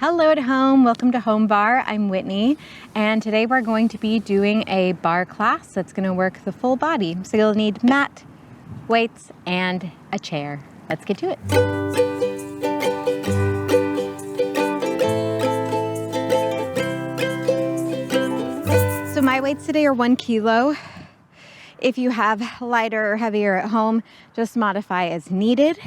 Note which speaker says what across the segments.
Speaker 1: Hello at home, welcome to Home Bar. I'm Whitney, and today we're going to be doing a bar class that's going to work the full body. So you'll need mat, weights, and a chair. Let's get to it. So my weights today are 1 kilo. If you have lighter or heavier at home, just modify as needed.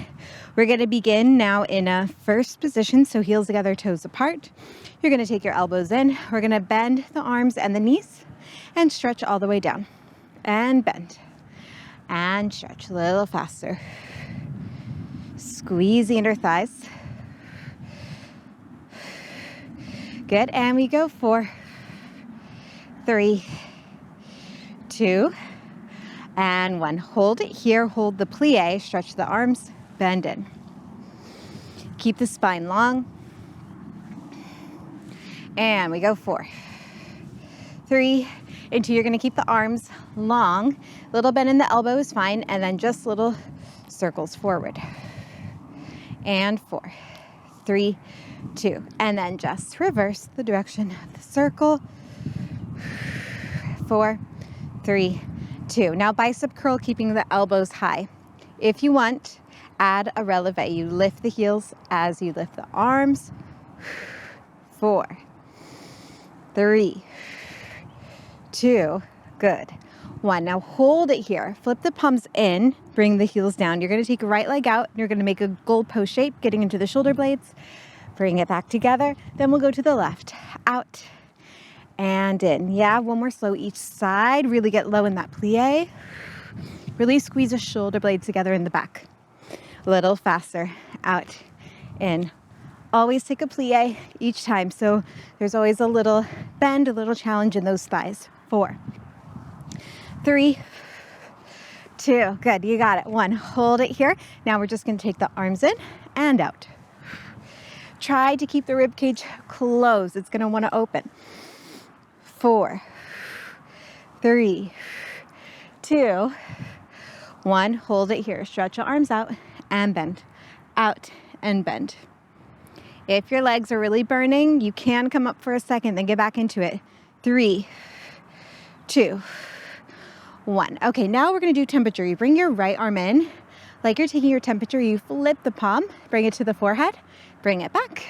Speaker 1: We're going to begin now in a first position, so heels together, toes apart. You're going to take your elbows in. We're going to bend the arms and the knees and stretch all the way down. And bend. And stretch a little faster. Squeeze the inner thighs. Good, and we go 4, 3, 2, and 1. Hold it here, hold the plie, stretch the arms, bend in. Keep the spine long. And we go 4, 3, and 2. You're gonna keep the arms long. Little bend in the elbow is fine, and then just little circles forward. And 4, 3, 2, and then just reverse the direction of the circle. 4, 3, 2. Now bicep curl, keeping the elbows high. If you want, add a releve. You lift the heels as you lift the arms. 4, 3, 2, good. 1. Now hold it here. Flip the palms in, bring the heels down. You're going to take your right leg out. You're going to make a goalpost shape, getting into the shoulder blades. Bring it back together. Then we'll go to the left. Out and in. Yeah, one more slow each side. Really get low in that plie. Really squeeze the shoulder blades together in the back. A little faster. Out, in. Always take a plie each time. So there's always a little bend, a little challenge in those thighs. 4, 3, 2. Good, you got it. 1. Hold it here. Now we're just going to take the arms in and out. Try to keep the rib cage closed. It's going to want to open. 4, 3, 2, 1. Hold it here. Stretch your arms out and bend. Out and bend. If your legs are really burning, you can come up for a second, then get back into it. 3, 2, 1. Okay, now we're going to do temperature. You bring your right arm in like you're taking your temperature. You flip the palm, bring it to the forehead, bring it back,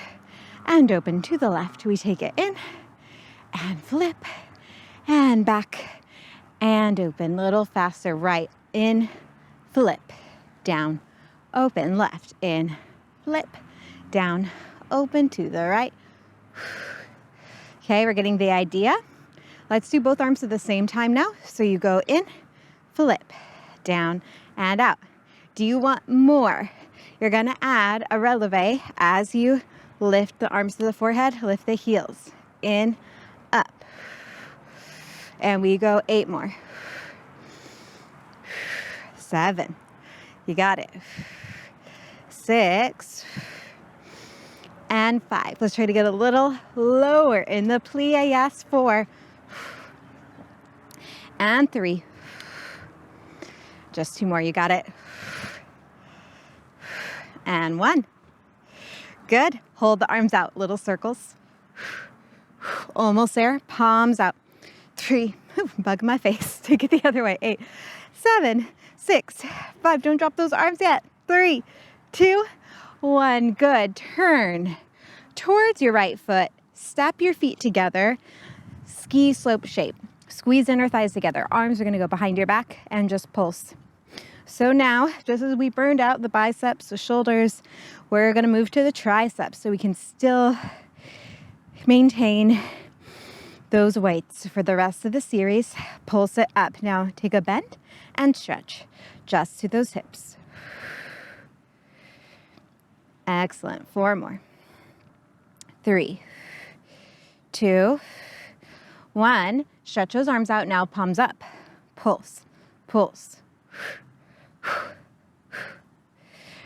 Speaker 1: and open to the left. We take it in and flip and back and open. Little faster. Right, in, flip, down, open, left, in, flip, down, open to the right. Okay, we're getting the idea. Let's do both arms at the same time now. So you go in, flip, down, and out. Do you want more? You're gonna add a releve as you lift the arms to the forehead, lift the heels, in, up. And we go 8 more. 7. You got it. 6. And 5. Let's try to get a little lower in the plie. Yes, 4. And 3. Just 2 more. You got it. And 1. Good. Hold the arms out. Little circles. Almost there. Palms out. 3. Bug my face. Take it the other way. 8, 7, 6, 5. Don't drop those arms yet. 3, 2, 1. Good. Turn towards your right foot. Step your feet together. Ski slope shape. Squeeze inner thighs together. Arms are going to go behind your back and just pulse. So now, just as we burned out the biceps, the shoulders, we're going to move to the triceps so we can still maintain those weights for the rest of the series. Pulse it up. Now take a bend and stretch just to those hips. Excellent. 4 more. 3, 2, 1. Stretch those arms out. Now palms up. Pulse. Pulse.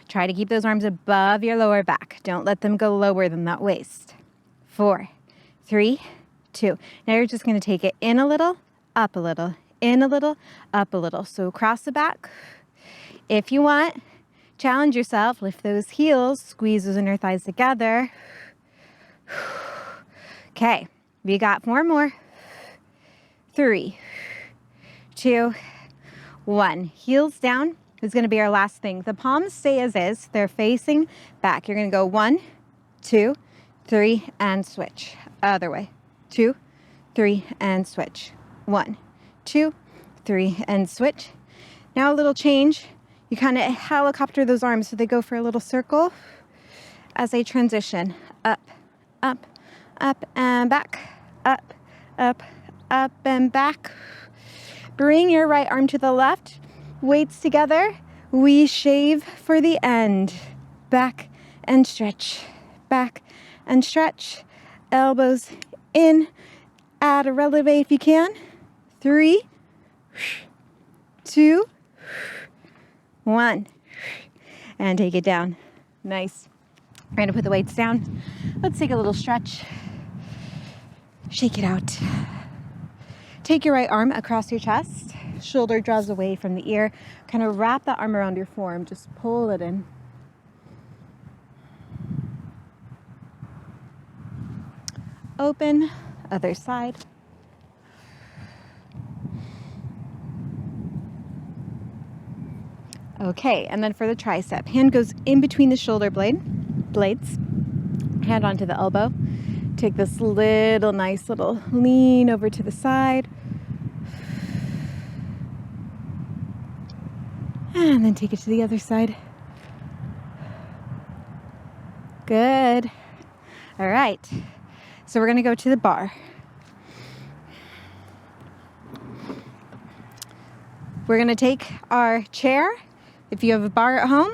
Speaker 1: Try to keep those arms above your lower back. Don't let them go lower than that waist. 4, 3, 2. Now you're just going to take it in a little, up a little, in a little, up a little. So across the back. If you want, challenge yourself. Lift those heels. Squeeze those inner thighs together. Okay, we got 4 more. 3, 2, 1. Heels down is going to be our last thing. The palms stay as is. They're facing back. You're going to go 1, 2, 3, and switch. Other way. 2, 3, and switch. 1, 2, 3, and switch. Now a little change. You kind of helicopter those arms so they go for a little circle as they transition. Up, up, up, and back. Up, up, up, and back. Bring your right arm to the left. Weights together. We shave for the end. Back and stretch. Back and stretch. Elbows in. Add a releve if you can. 3, 2, 1. And take it down. Nice. We're going to put the weights down. Let's take a little stretch. Shake it out. Take your right arm across your chest. Shoulder draws away from the ear. Kind of wrap that arm around your forearm. Just pull it in. Open. Other side. Okay, and then for the tricep, hand goes in between the shoulder blades, hand onto the elbow. Take this nice little lean over to the side. And then take it to the other side. Good. All right, so we're gonna go to the bar. We're gonna take our chair. If you have a bar at home,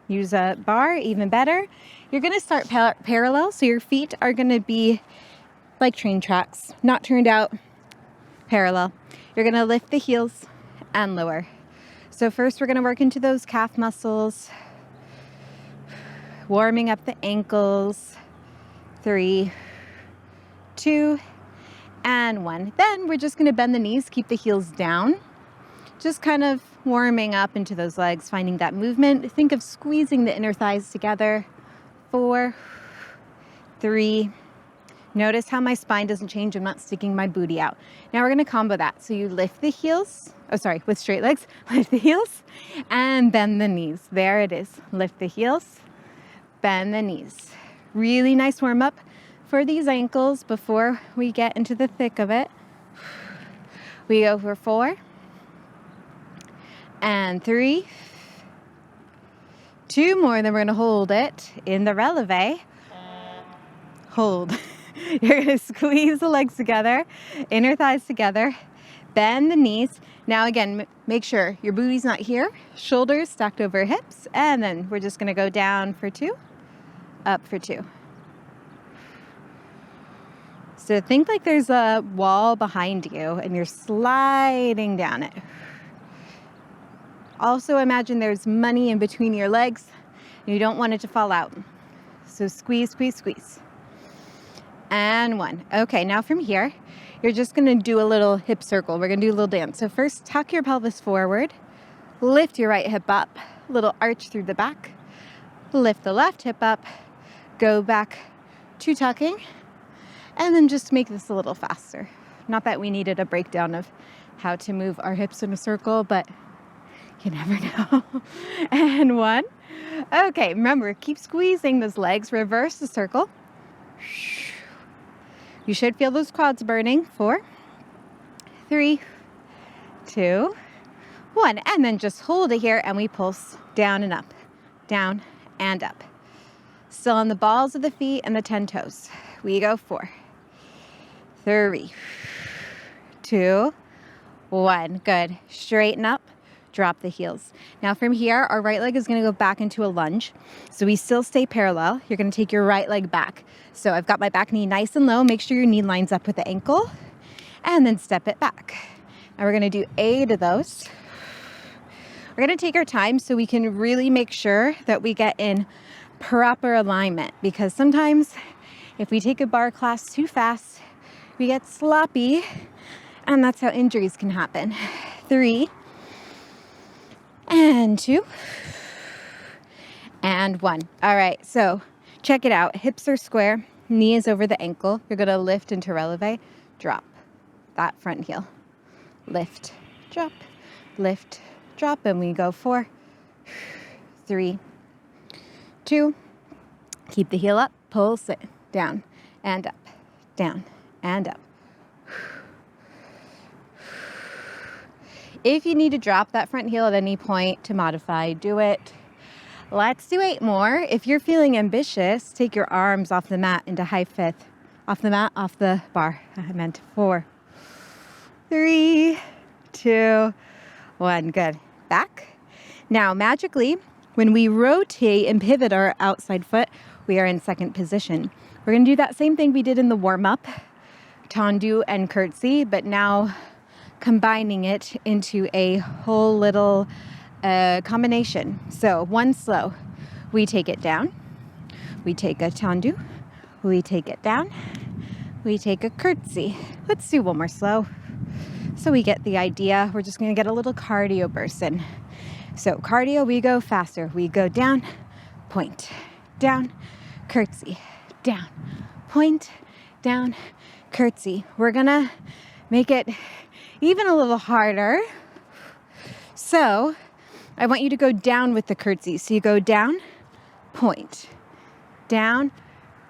Speaker 1: use a bar, even better. You're gonna start parallel, so your feet are gonna be like train tracks, not turned out, parallel. You're gonna lift the heels and lower. So first we're gonna work into those calf muscles, warming up the ankles. 3, 2, and 1. Then we're just gonna bend the knees, keep the heels down. Just kind of warming up into those legs, finding that movement. Think of squeezing the inner thighs together. 4, 3. Notice how my spine doesn't change. I'm not sticking my booty out. Now we're gonna combo that. So you lift the heels, with straight legs, lift the heels and bend the knees. There it is. Lift the heels, bend the knees. Really nice warm up for these ankles before we get into the thick of it. We go for 4, and 3, 2 more, then we're gonna hold it in the releve. Hold. You're gonna squeeze the legs together, inner thighs together, bend the knees. Now again, make sure your booty's not here, shoulders stacked over hips, and then we're just gonna go down for 2, up for 2. So think like there's a wall behind you and you're sliding down it. Also imagine there's money in between your legs and you don't want it to fall out. So squeeze, squeeze, squeeze. And 1. Okay, now from here, you're just gonna do a little hip circle. We're gonna do a little dance. So first, tuck your pelvis forward, lift your right hip up, little arch through the back, lift the left hip up, go back to tucking, and then just make this a little faster. Not that we needed a breakdown of how to move our hips in a circle, but you never know. And 1. Okay, remember, keep squeezing those legs. Reverse the circle. You should feel those quads burning. 4, 3, 2, 1. And then just hold it here and we pulse down and up, down and up. Still on the balls of the feet and the 10 toes. We go 4, 3, 2, 1. Good. Straighten up. Drop the heels. Now from here, our right leg is going to go back into a lunge. So we still stay parallel. You're going to take your right leg back. So I've got my back knee nice and low. Make sure your knee lines up with the ankle and then step it back. Now we're going to do 8 of those. We're going to take our time so we can really make sure that we get in proper alignment, because sometimes if we take a bar class too fast, we get sloppy and that's how injuries can happen. 3, and 2, and 1. All right, so check it out. Hips are square, knee is over the ankle. You're gonna lift into releve, drop that front heel. Lift, drop, and we go 4, 3, 2. Keep the heel up, pulse it down and up, down and up. If you need to drop that front heel at any point to modify, do it. Let's do 8 more. If you're feeling ambitious, take your arms off the mat into high fifth. Off the mat, off the bar. I meant 4, 3, 2, 1. Good. Back. Now, magically, when we rotate and pivot our outside foot, we are in second position. We're going to do that same thing we did in the warm-up, tendu and curtsy, but now combining it into a whole little combination. So 1 slow. We take it down. We take a tendu. We take it down. We take a curtsy. Let's do 1 more slow. So we get the idea. We're just going to get a little cardio burst in. So cardio, we go faster. We go down, point, down, curtsy, down, point, down, curtsy. We're going to make it even a little harder. So I want you to go down with the curtsy. So you go down, point, down,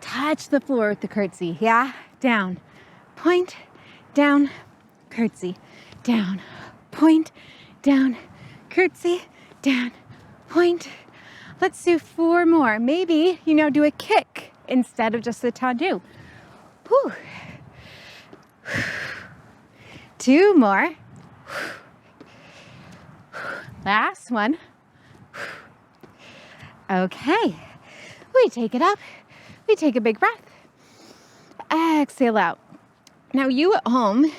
Speaker 1: touch the floor with the curtsy. Yeah, down, point, down, curtsy, down, point, down, curtsy, down, point. Let's do 4 more. Maybe, do a kick instead of just the tendu. Whew. 2 more. Last one. Okay. We take it up. We take a big breath. Exhale out. Now you at home,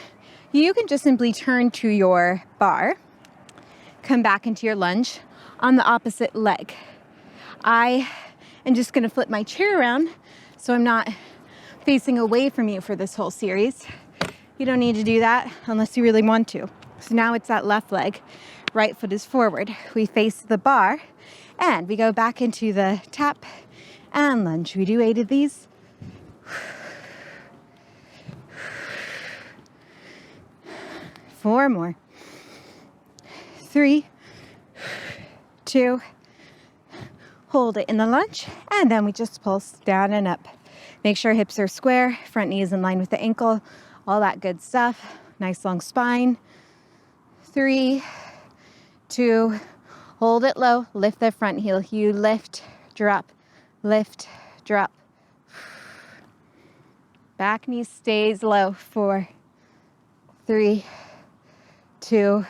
Speaker 1: you can just simply turn to your bar, come back into your lunge on the opposite leg. I am just going to flip my chair around so I'm not facing away from you for this whole series. You don't need to do that unless you really want to. So now it's that left leg. Right foot is forward. We face the bar and we go back into the tap and lunge. We do 8 of these. 4 more. 3, 2, hold it in the lunge, and then we just pulse down and up. Make sure hips are square, front knee is in line with the ankle, all that good stuff. Nice long spine. 3, 2, hold it low, lift the front heel. You lift, drop, drop. Back knee stays low. 4, 3, 2,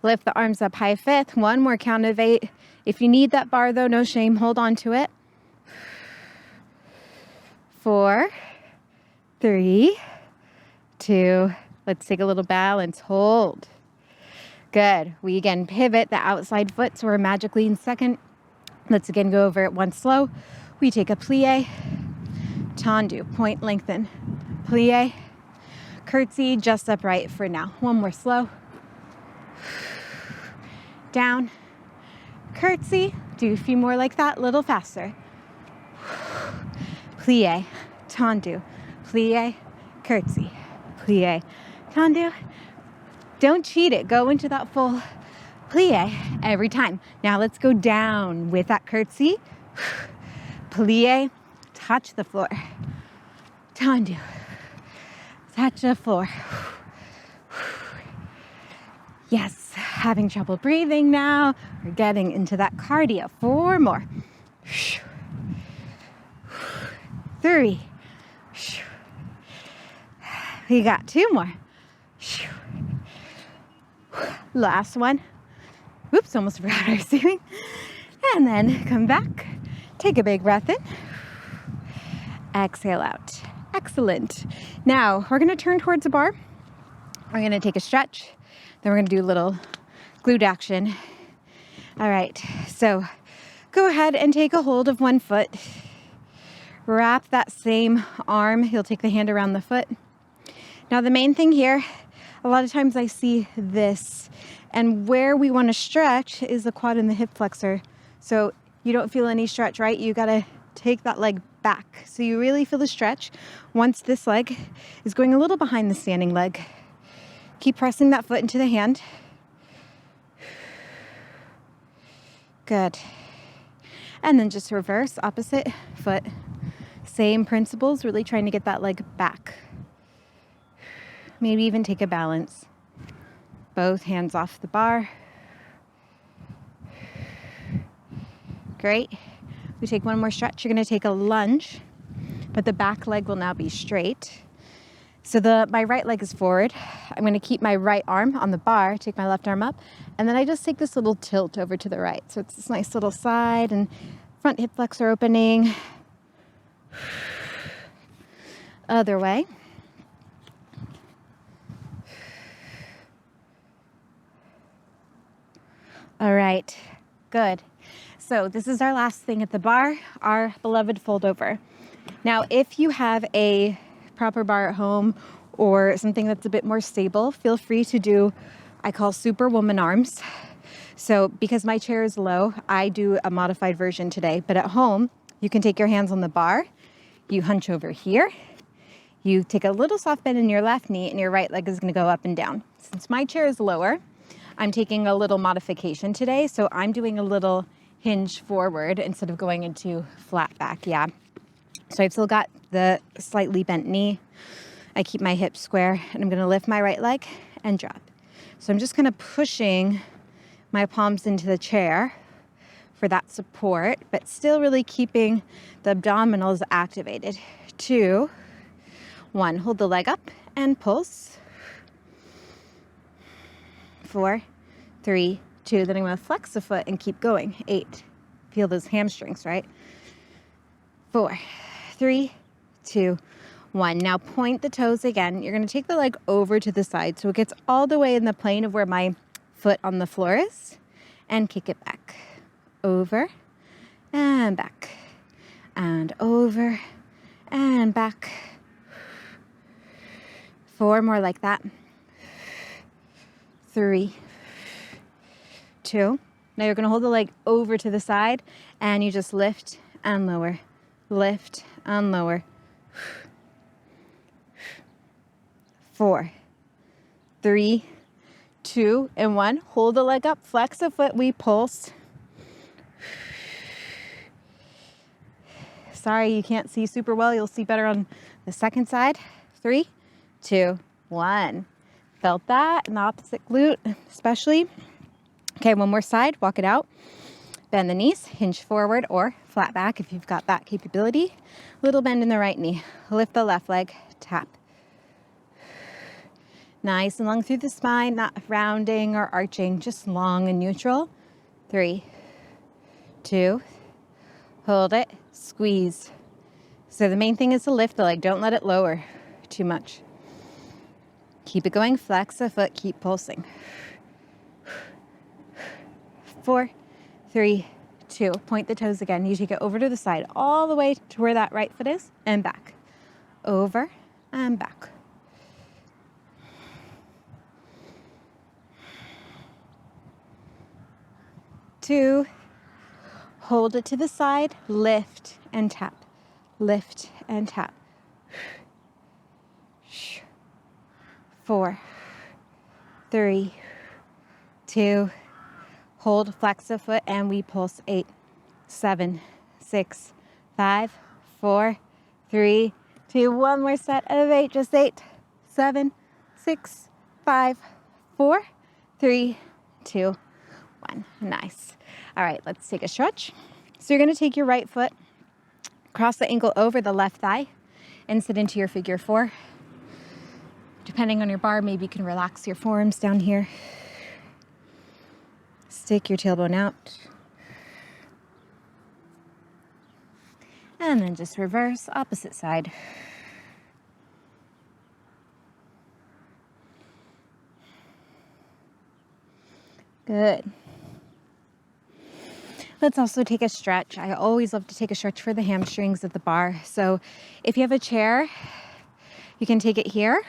Speaker 1: lift the arms up high fifth. 1 more count of 8. If you need that bar though, no shame, hold on to it. 4, 3, 2, let's take a little balance, hold. Good. We again pivot the outside foot, so we're magically in second. Let's again go over it 1 slow. We take a plie, tendu, point lengthen, plie, curtsy, just upright for now. 1 more slow. Down, curtsy, do a few more like that, a little faster. Plie, tendu, plie, curtsy, plie, tendu. Don't cheat it, go into that full plie every time. Now let's go down with that curtsy, plie, touch the floor, tendu, touch the floor. Yes, having trouble breathing now. We're getting into that cardio. 4 more. 3. We got 2 more. Last one. Oops, almost forgot what I was doing. And then come back. Take a big breath in. Exhale out. Excellent. Now, we're going to turn towards a bar. We're going to take a stretch. Then we're going to do a little glute action. All right, so go ahead and take a hold of 1 foot. Wrap that same arm. You'll take the hand around the foot. Now the main thing here, a lot of times I see this, and where we want to stretch is the quad and the hip flexor. So you don't feel any stretch, right? You got to take that leg back. So you really feel the stretch once this leg is going a little behind the standing leg. Keep pressing that foot into the hand. Good. And then just reverse, opposite foot. Same principles, really trying to get that leg back. Maybe even take a balance. Both hands off the bar. Great. We take one more stretch. You're going to take a lunge, but the back leg will now be straight. So my right leg is forward. I'm going to keep my right arm on the bar, take my left arm up, and then I just take this little tilt over to the right. So it's this nice little side and front hip flexor opening. Other way. All right, good. So this is our last thing at the bar, our beloved fold over. Now, if you have a proper bar at home or something that's a bit more stable, feel free to do, I call Superwoman arms. So because my chair is low, I do a modified version today, but at home, you can take your hands on the bar, you hunch over here, you take a little soft bend in your left knee and your right leg is gonna go up and down. Since my chair is lower, I'm taking a little modification today, so I'm doing a little hinge forward instead of going into flat back, yeah. So I've still got the slightly bent knee. I keep my hips square, and I'm gonna lift my right leg and drop. So I'm just kind of pushing my palms into the chair for that support, but still really keeping the abdominals activated. 2, 1, hold the leg up and pulse. 4, 3, 2, then I'm going to flex the foot and keep going. 8, feel those hamstrings, right? 4, 3, 2, 1. Now point the toes again. You're going to take the leg over to the side so it gets all the way in the plane of where my foot on the floor is, and kick it back. Over and back and over and back. 4 more like that. 3, 2. Now you're going to hold the leg over to the side and you just lift and lower, lift and lower. 4, 3, 2, and 1. Hold the leg up, flex the foot, we pulse. Sorry, you can't see super well. You'll see better on the second side. 3, 2, 1. Felt that in the opposite glute, especially. Okay, one more side, walk it out. Bend the knees, hinge forward or flat back if you've got that capability. Little bend in the right knee. Lift the left leg, tap. Nice and long through the spine, not rounding or arching, just long and neutral. 3, 2, hold it, squeeze. So the main thing is to lift the leg. Don't let it lower too much. Keep it going, flex the foot, keep pulsing. 4, 3, 2, point the toes again. You take it over to the side, all the way to where that right foot is, and back. Over and back. Two, hold it to the side, lift and tap, lift and tap. 4, 3, 2, hold, flex the foot, and we pulse. 8, 7, 6, 5, 4, 3, 2, one more set of 8, just 8, 7, 6, 5, 4, 3, 2, 1. Nice. All right, let's take a stretch. So you're going to take your right foot, cross the ankle over the left thigh, and sit into your figure 4. Depending on your bar, maybe you can relax your forearms down here. Stick your tailbone out. And then just reverse, opposite side. Good. Let's also take a stretch. I always love to take a stretch for the hamstrings at the bar. So if you have a chair, you can take it here.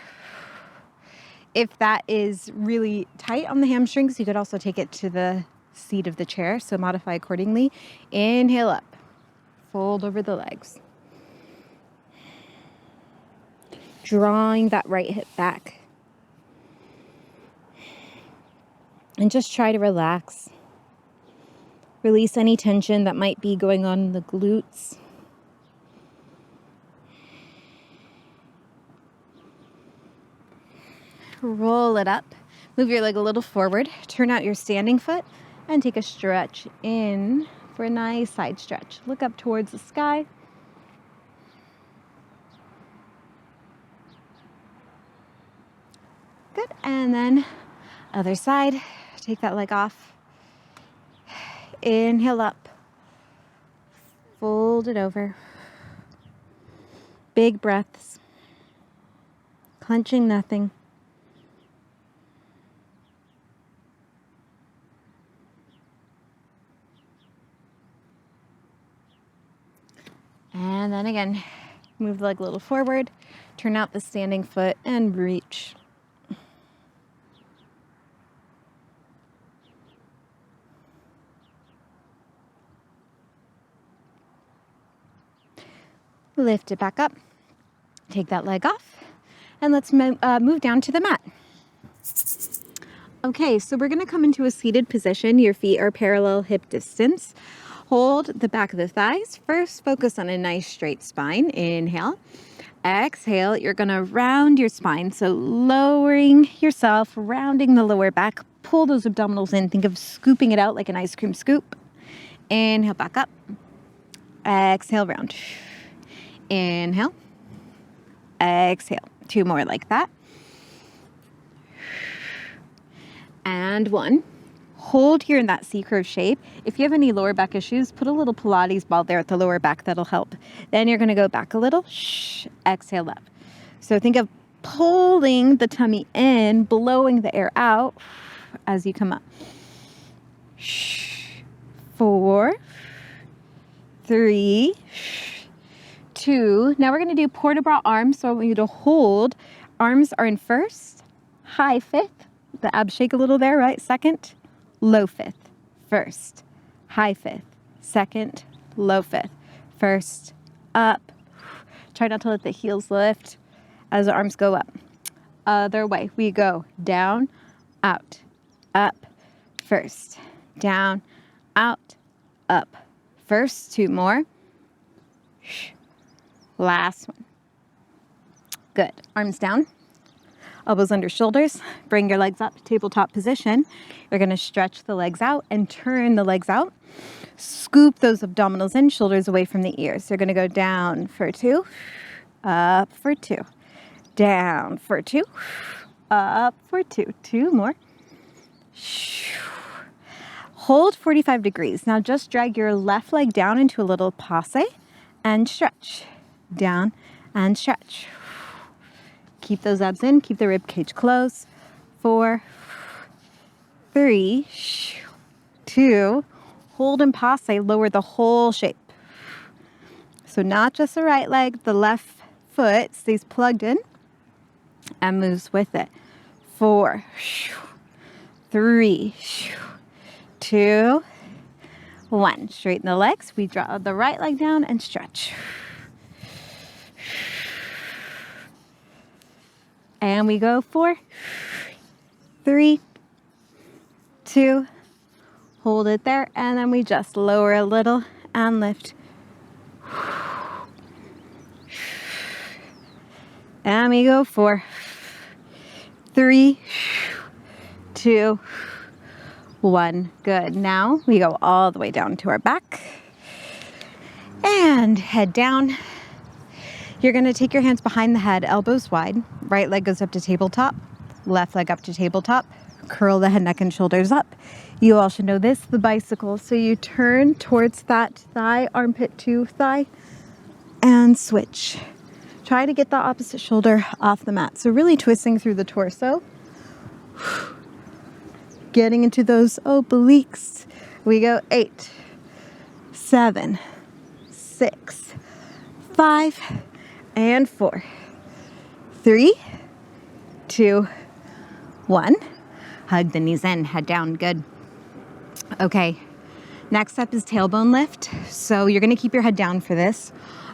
Speaker 1: If that is really tight on the hamstrings, you could also take it to the seat of the chair. So modify accordingly. Inhale up. fold over the legs. Drawing that right hip back. And just try to relax. Release any tension that might be going on in the glutes. Roll it up. Move your leg a little forward. Turn out your standing foot and take a stretch in for a nice side stretch. Look up towards the sky. Good. And then other side. Take that leg off. Inhale up. Fold it over. Big breaths. Clenching nothing. And then again, move the leg a little forward, turn out the standing foot and reach. Lift it back up, take that leg off, and let's move down to the mat. Okay, so we're gonna come into a seated position. Your feet are parallel hip distance. Hold the back of the thighs. First, focus on a nice straight spine. Inhale. Exhale, you're gonna round your spine. So lowering yourself, rounding the lower back. Pull those abdominals in. Think of scooping it out like an ice cream scoop. Inhale, back up. Exhale, round. Inhale. Exhale. 2 more like that. And 1. Hold here in that C-curve shape. If you have any lower back issues, put a little Pilates ball there at the lower back. That'll help. Then you're going to go back a little. Exhale up. So think of pulling the tummy in, blowing the air out as you come up. 4, 3, 2. Now we're going to do port de bras arms. So I want you to hold. Arms are in first, high fifth. The abs shake a little there, right? Second, low fifth. First, high fifth. Second, low fifth. First, up. Try not to let the heels lift as the arms go up. Other way. We go down, out, up. First, down, out, up. First, 2 more. Last one. Good. Arms down. Elbows under shoulders. Bring your legs up, tabletop position. You're going to stretch the legs out and turn the legs out. Scoop those abdominals in, shoulders away from the ears. You're going to go down for 2, up for 2, down for 2, up for 2. 2 more. Hold 45 degrees. Now just drag your left leg down into a little passe and stretch. Down and stretch. Keep those abs in, keep the rib cage closed. 4, 3, 2, hold and passe, lower the whole shape. So not just the right leg, the left foot stays plugged in and moves with it. 4, 3, 2, 1. Straighten the legs. We draw the right leg down and stretch. And we go 4, 3, 2, hold it there, and then we just lower a little and lift. And we go 4, 3, 2, 1. Good. Now we go all the way down to our back and head down. You're going to take your hands behind the head, elbows wide. Right leg goes up to tabletop, left leg up to tabletop. Curl the head, neck, and shoulders up. You all should know this, the bicycle. So you turn towards that thigh, armpit to thigh, and switch. Try to get the opposite shoulder off the mat. So really twisting through the torso. Getting into those obliques. We go 8, 7, 6, 5, and 4, 3, 2, 1. Hug the knees in, head down. Good. Okay. Next up is tailbone lift. So you're gonna keep your head down for this.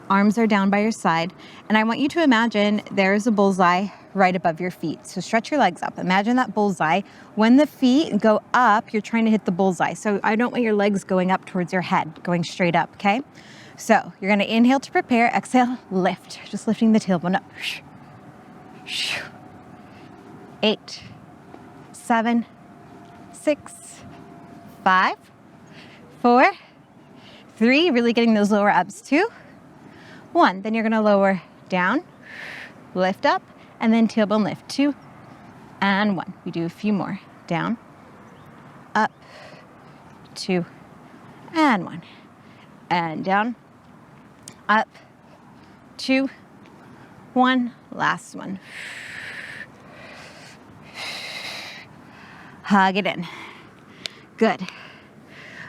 Speaker 1: Arms are down by your side. And I want you to imagine there's a bullseye right above your feet. So stretch your legs up. Imagine that bullseye. When the feet go up, you're trying to hit the bullseye. So I don't want your legs going up towards your head, going straight up, okay? So you're gonna inhale to prepare, exhale, lift. Just lifting the tailbone up. 8, 7, 6, 5, 4, 3, really getting those lower abs, 2, 1. Then you're gonna lower down, lift up, and then tailbone lift, 2 and 1. We do a few more. Down, up, 2 and 1. And down, up, 2, 1. Last one. Hug it in. Good.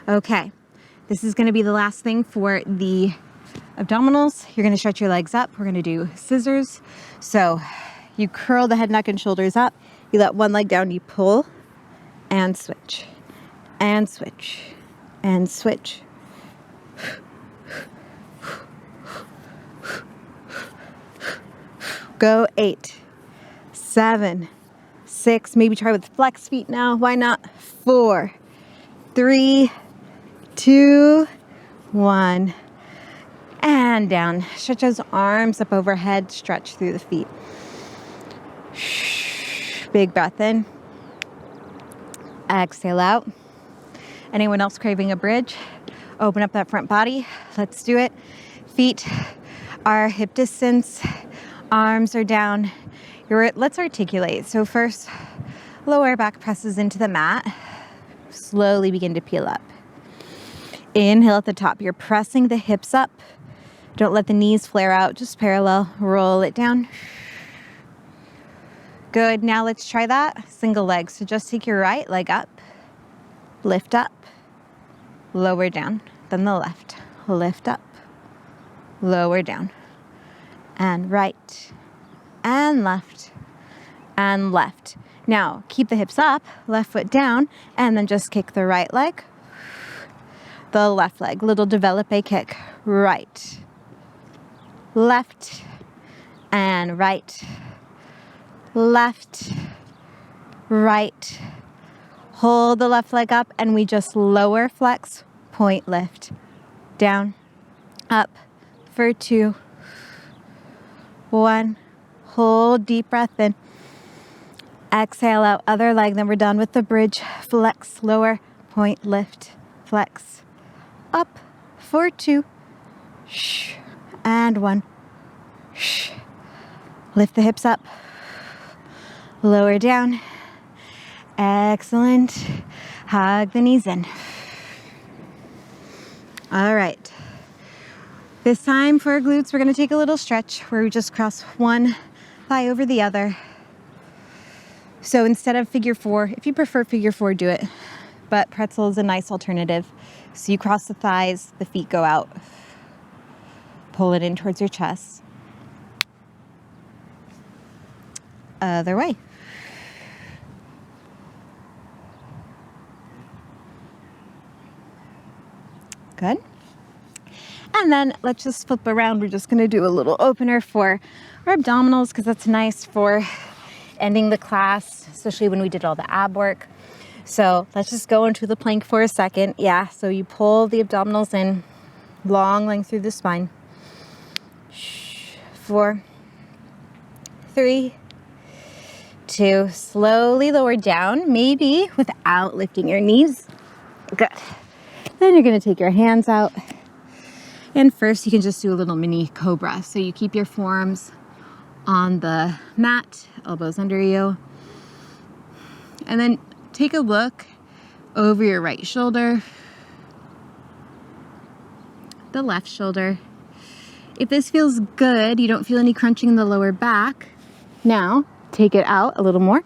Speaker 1: Okay. This is going to be the last thing for the abdominals. You're going to stretch your legs up. We're going to do scissors. So you curl the head, neck, and shoulders up. You let one leg down. You pull and switch and switch and switch. Go 8, 7, 6. Maybe try with flex feet now. Why not? 4, 3, 2, 1. And down. Stretch those arms up overhead. Stretch through the feet. Big breath in. Exhale out. Anyone else craving a bridge? Open up that front body. Let's do it. Feet are hip distance. Arms are down. Let's articulate. So first, lower back presses into the mat. Slowly begin to peel up. Inhale at the top. You're pressing the hips up. Don't let the knees flare out. Just parallel. Roll it down. Good. Now let's try that. Single leg. So just take your right leg up. Lift up. Lower down. Then the left. Lift up. Lower down. And right, and left, and left. Now, keep the hips up, left foot down, and then just kick the right leg, the left leg. Little développé kick. Right, left, and right, left, right. Hold the left leg up, and we just lower flex, point lift. Down, up for 2, 1. Hold, deep breath in. Exhale out, other leg. Then we're done with the bridge. Flex, lower, point, lift, flex. Up for 2. And 1. Lift the hips up. Lower down. Excellent. Hug the knees in. All right. This time for our glutes, we're going to take a little stretch where we just cross one thigh over the other. So instead of figure 4, if you prefer figure 4, do it. But pretzel is a nice alternative. So you cross the thighs, the feet go out. Pull it in towards your chest. Other way. Good. And then let's just flip around. We're just going to do a little opener for our abdominals because that's nice for ending the class, especially when we did all the ab work. So let's just go into the plank for a second. Yeah, so you pull the abdominals in, long length through the spine. 4, 3, 2. Slowly lower down, maybe without lifting your knees. Good. Then you're going to take your hands out. And first you can just do a little mini cobra. So you keep your forearms on the mat, elbows under you. And then take a look over your right shoulder, the left shoulder. If this feels good, you don't feel any crunching in the lower back, now take it out a little more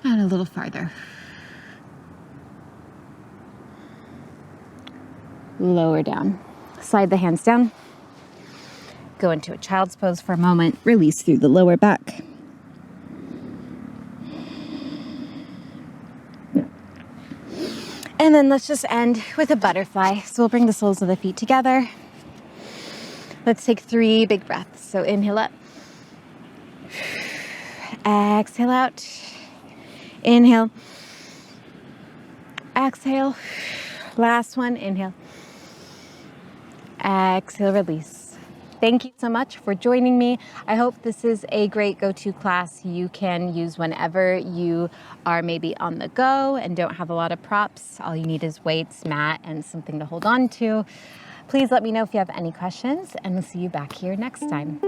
Speaker 1: and a little farther. Lower down. Slide the hands down. Go into a child's pose for a moment. Release through the lower back. And then let's just end with a butterfly. So we'll bring the soles of the feet together. Let's take 3 big breaths. So inhale up. Exhale out. Inhale. Exhale. Last one, inhale. Exhale, release. Thank you so much for joining me. I hope this is a great go-to class you can use whenever you are maybe on the go and don't have a lot of props. All you need is weights, mat, and something to hold on to. Please let me know if you have any questions, and we'll see you back here next time.